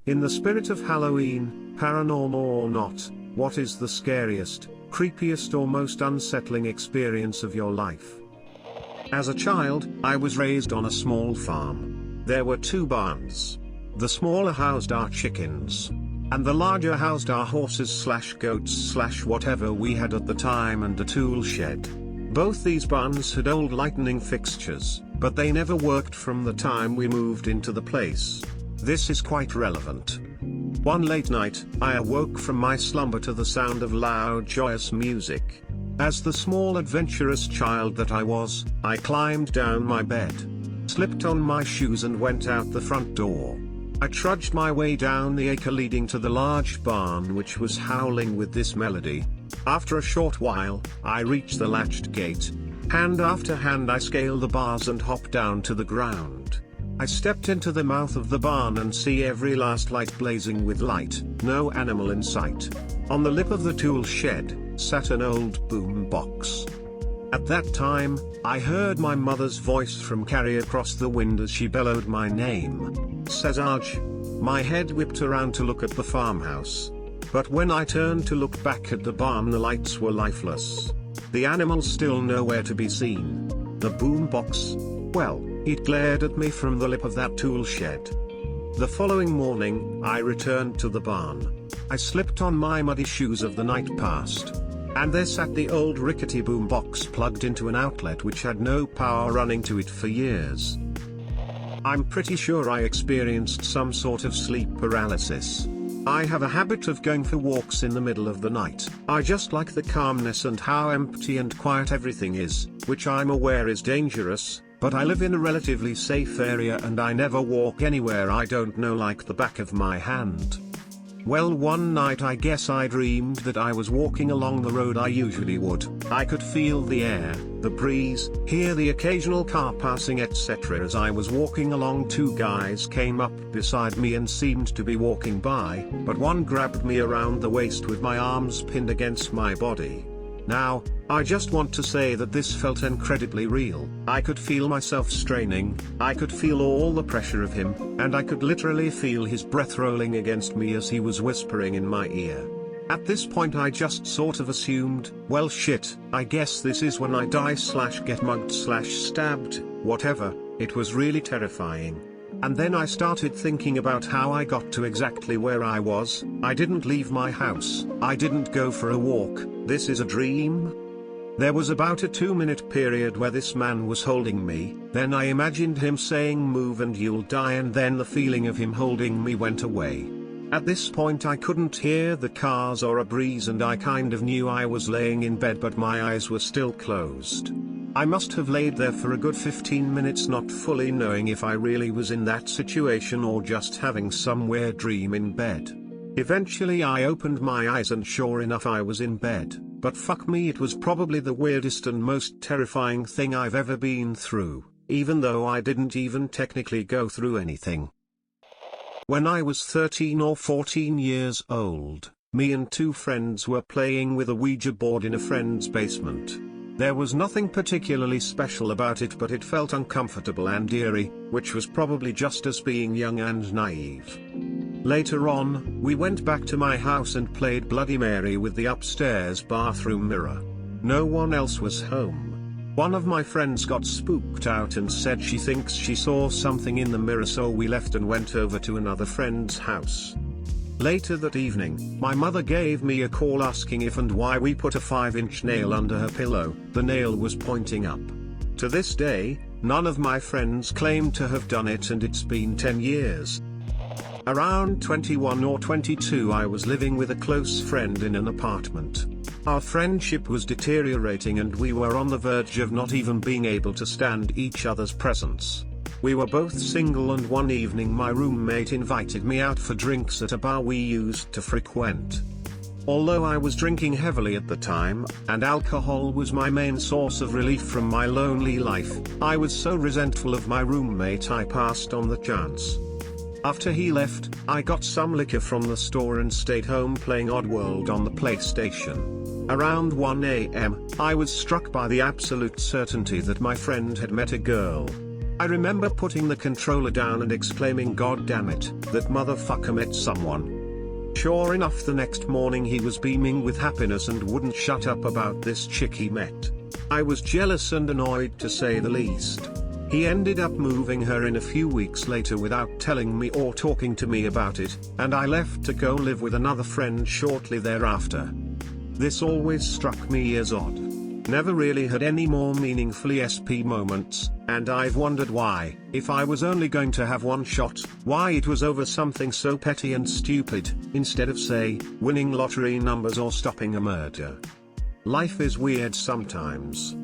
In the spirit of Halloween, paranormal or not, what is the scariest, creepiest or most unsettling experience of your life? As a child, I was raised on a small farm. There were two barns. The smaller housed our chickens, and the larger housed our horses/goats/whatever we had at the time, and a tool shed. Both these barns had old lightning fixtures, but they never worked from the time we moved into the place. This is quite relevant. One late night, I awoke from my slumber to the sound of loud, joyous music. As the small adventurous child that I was, I climbed down my bed, slipped on my shoes and went out the front door. I trudged my way down the acre leading to the large barn, which was howling with this melody. After a short while, I reached the latched gate. Hand after hand I scaled the bars and hopped down to the ground. I stepped into the mouth of the barn and see every last light blazing with light, no animal in sight. On the lip of the tool shed, sat an old boom box. At that time, I heard my mother's voice from carry across the wind as she bellowed my name. Sarge. My head whipped around to look at the farmhouse. But when I turned to look back at the barn, the lights were lifeless. The animals still nowhere to be seen. The boom box, well, it glared at me from the lip of that tool shed. The following morning, I returned to the barn. I slipped on my muddy shoes of the night past, and there sat the old rickety boom box plugged into an outlet which had no power running to it for years. I'm pretty sure I experienced some sort of sleep paralysis. I have a habit of going for walks in the middle of the night. I just like the calmness and how empty and quiet everything is, which I'm aware is dangerous, but I live in a relatively safe area and I never walk anywhere I don't know like the back of my hand. Well, one night I guess I dreamed that I was walking along the road I usually would. I could feel the air, the breeze, hear the occasional car passing, etc. As I was walking along, two guys came up beside me and seemed to be walking by, but one grabbed me around the waist with my arms pinned against my body. Now, I just want to say that this felt incredibly real. I could feel myself straining, I could feel all the pressure of him, and I could literally feel his breath rolling against me as he was whispering in my ear. At this point I just sort of assumed, well shit, I guess this is when I die/get mugged/stabbed, whatever. It was really terrifying. And then I started thinking about how I got to exactly where I was. I didn't leave my house, I didn't go for a walk. This is a dream? There was about a 2-minute period where this man was holding me, then I imagined him saying move and you'll die, and then the feeling of him holding me went away. At this point I couldn't hear the cars or a breeze and I kind of knew I was laying in bed, but my eyes were still closed. I must have laid there for a good 15 minutes not fully knowing if I really was in that situation or just having some weird dream in bed. Eventually I opened my eyes and sure enough I was in bed, but fuck me, it was probably the weirdest and most terrifying thing I've ever been through, even though I didn't even technically go through anything. When I was 13 or 14 years old, me and two friends were playing with a Ouija board in a friend's basement. There was nothing particularly special about it, but it felt uncomfortable and eerie, which was probably just us being young and naive. Later on, we went back to my house and played Bloody Mary with the upstairs bathroom mirror. No one else was home. One of my friends got spooked out and said she thinks she saw something in the mirror, so we left and went over to another friend's house. Later that evening, my mother gave me a call asking if and why we put a 5-inch nail under her pillow. The nail was pointing up. To this day, none of my friends claim to have done it, and it's been 10 years. Around 21 or 22 I was living with a close friend in an apartment. Our friendship was deteriorating and we were on the verge of not even being able to stand each other's presence. We were both single and one evening my roommate invited me out for drinks at a bar we used to frequent. Although I was drinking heavily at the time, and alcohol was my main source of relief from my lonely life, I was so resentful of my roommate I passed on the chance. After he left, I got some liquor from the store and stayed home playing Oddworld on the PlayStation. Around 1 AM, I was struck by the absolute certainty that my friend had met a girl. I remember putting the controller down and exclaiming, "God damn it, that motherfucker met someone." Sure enough, the next morning he was beaming with happiness and wouldn't shut up about this chick he met. I was jealous and annoyed, to say the least. He ended up moving her in a few weeks later without telling me or talking to me about it, and I left to go live with another friend shortly thereafter. This always struck me as odd. Never really had any more meaningfully SP moments, and I've wondered why, if I was only going to have one shot, why it was over something so petty and stupid, instead of, say, winning lottery numbers or stopping a murder. Life is weird sometimes.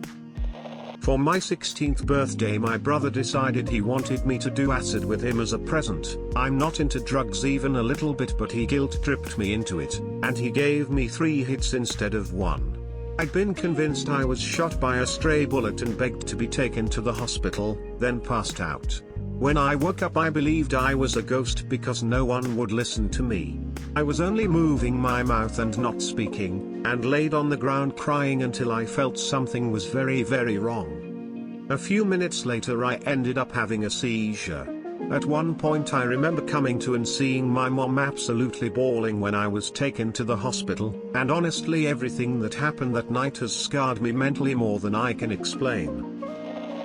For my 16th birthday, my brother decided he wanted me to do acid with him as a present. I'm not into drugs even a little bit, but he guilt-tripped me into it, and he gave me 3 hits instead of 1. I'd been convinced I was shot by a stray bullet and begged to be taken to the hospital, then passed out. When I woke up, I believed I was a ghost because no one would listen to me. I was only moving my mouth and not speaking, and laid on the ground crying until I felt something was very, very wrong. A few minutes later, I ended up having a seizure. At one point I remember coming to and seeing my mom absolutely bawling when I was taken to the hospital, and honestly everything that happened that night has scarred me mentally more than I can explain.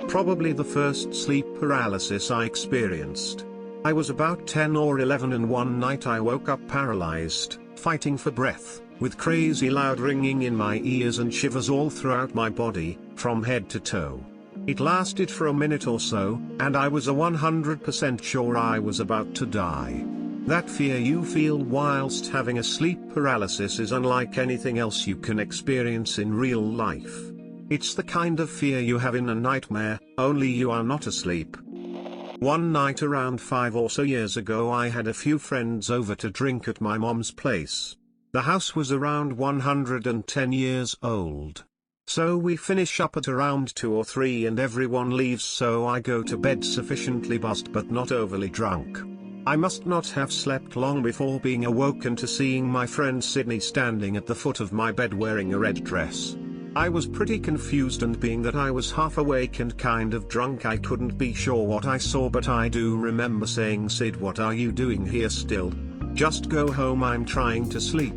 Probably the first sleep paralysis I experienced. I was about 10 or 11 and one night I woke up paralyzed, fighting for breath, with crazy loud ringing in my ears and shivers all throughout my body, from head to toe. It lasted for a minute or so, and I was 100% sure I was about to die. That fear you feel whilst having a sleep paralysis is unlike anything else you can experience in real life. It's the kind of fear you have in a nightmare, only you are not asleep. One night around 5 or so years ago, I had a few friends over to drink at my mom's place. The house was around 110 years old. So we finish up at around 2 or 3 and everyone leaves, so I go to bed sufficiently buzzed but not overly drunk. I must not have slept long before being awoken to seeing my friend Sydney standing at the foot of my bed wearing a red dress. I was pretty confused, and being that I was half awake and kind of drunk, I couldn't be sure what I saw, but I do remember saying, "Sid, what are you doing here still? Just go home, I'm trying to sleep."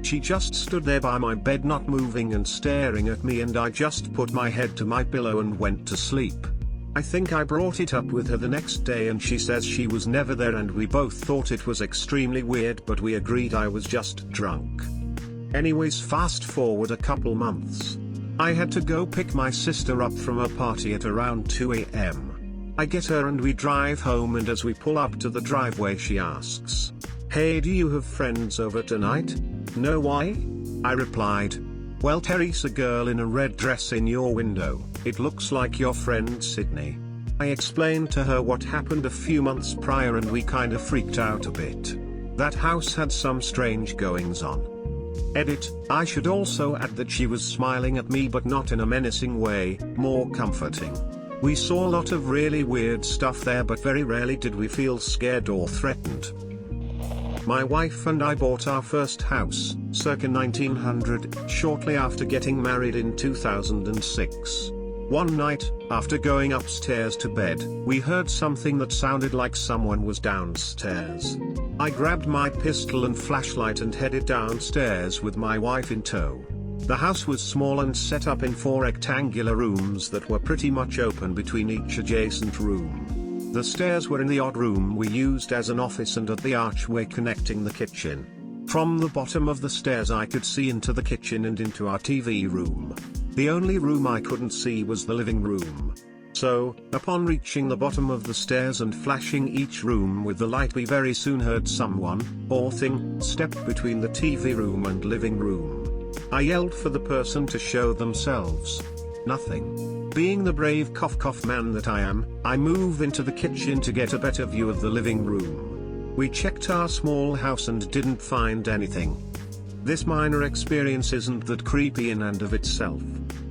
She just stood there by my bed not moving and staring at me, and I just put my head to my pillow and went to sleep. I think I brought it up with her the next day and she says she was never there, and we both thought it was extremely weird, but we agreed I was just drunk. Anyways, fast forward a couple months. I had to go pick my sister up from a party at around 2 a.m. I get her and we drive home, and as we pull up to the driveway she asks, "Hey, do you have friends over tonight?" "No, why?" I replied. "Well, Terry's a girl in a red dress in your window. It looks like your friend Sydney." I explained to her what happened a few months prior, and we kinda freaked out a bit. That house had some strange goings on. Edit, I should also add that she was smiling at me, but not in a menacing way, more comforting. We saw a lot of really weird stuff there, but very rarely did we feel scared or threatened. My wife and I bought our first house, circa 1900, shortly after getting married in 2006. One night, after going upstairs to bed, we heard something that sounded like someone was downstairs. I grabbed my pistol and flashlight and headed downstairs with my wife in tow. The house was small and set up in 4 rectangular rooms that were pretty much open between each adjacent room. The stairs were in the odd room we used as an office and at the archway connecting the kitchen. From the bottom of the stairs I could see into the kitchen and into our TV room. The only room I couldn't see was the living room. So, upon reaching the bottom of the stairs and flashing each room with the light, we very soon heard someone, or thing, step between the TV room and living room. I yelled for the person to show themselves. Nothing. Being the brave cough man that I am, I move into the kitchen to get a better view of the living room. We checked our small house and didn't find anything. This minor experience isn't that creepy in and of itself.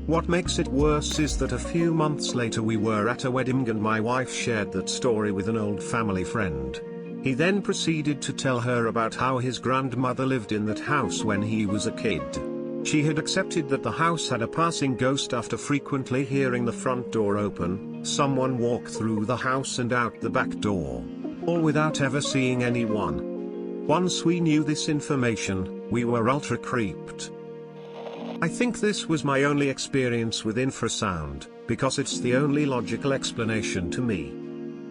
What makes it worse is that a few months later we were at a wedding and my wife shared that story with an old family friend. He then proceeded to tell her about how his grandmother lived in that house when he was a kid. She had accepted that the house had a passing ghost after frequently hearing the front door open, someone walk through the house and out the back door. All without ever seeing anyone. Once we knew this information, we were ultra creeped. I think this was my only experience with infrasound, because it's the only logical explanation to me.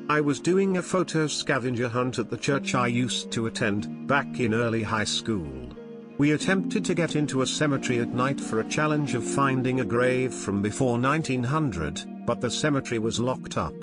I was doing a photo scavenger hunt at the church I used to attend, back in early high school. We attempted to get into a cemetery at night for a challenge of finding a grave from before 1900, but the cemetery was locked up.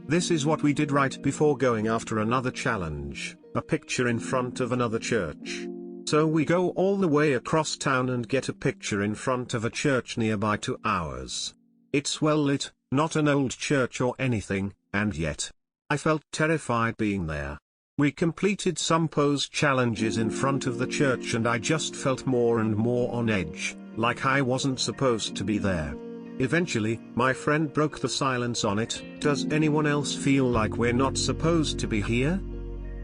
This is what we did right before going after another challenge, a picture in front of another church. So we go all the way across town and get a picture in front of a church nearby to ours. It's well lit, not an old church or anything, and yet I felt terrified being there. We completed some pose challenges in front of the church and I just felt more and more on edge, like I wasn't supposed to be there. Eventually, my friend broke the silence on it. Does anyone else feel like we're not supposed to be here?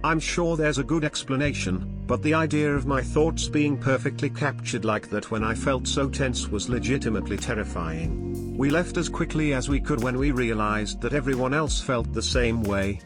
I'm sure there's a good explanation, but the idea of my thoughts being perfectly captured like that when I felt so tense was legitimately terrifying. We left as quickly as we could when we realized that everyone else felt the same way,